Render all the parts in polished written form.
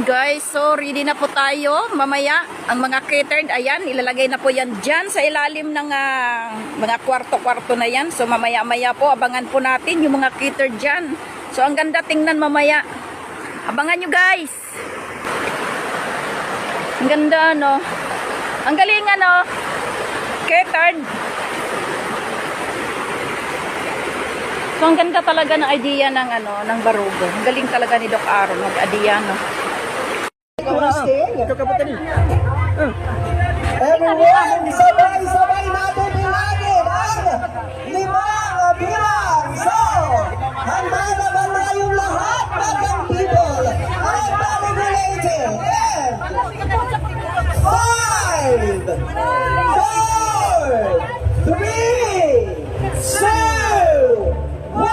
Guys, so ready na po tayo. Mamaya, ang mga catered, ayan, ilalagay na po yan dyan sa ilalim ng mga kwarto-kwarto na yan. So mamaya-maya po, abangan po natin yung mga catered dyan. So ang ganda tingnan mamaya. Abangan nyo guys. Ang ganda, no? Ang galing, ano? Catered. So ang ganda talaga ng idea ng ng Barugo. Ang galing talaga ni Doc Aaron mag-idea, no? Everyone, sabay-sabay natin ilagin ang 5 bilang. So, handa na ba tayong lahat, Bagang people? Ang dami-related. And 5, 4, 3, 2, 1, go!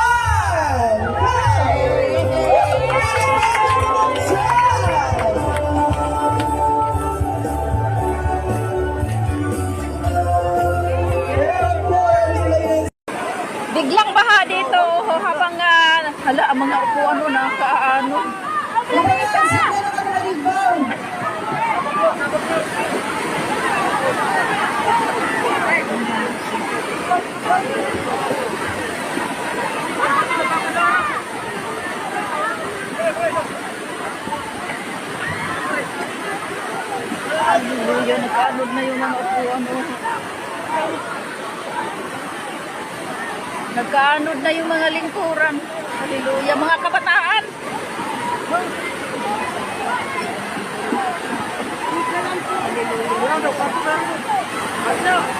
Biglang baha dito habang hala, ang mga upuan mo nakaano. Hallelujah, nakaanod na yung mga upuan mo. Nagkaanod na yung mga lingkuran. Hallelujah. Mga kabataan. Hallelujah.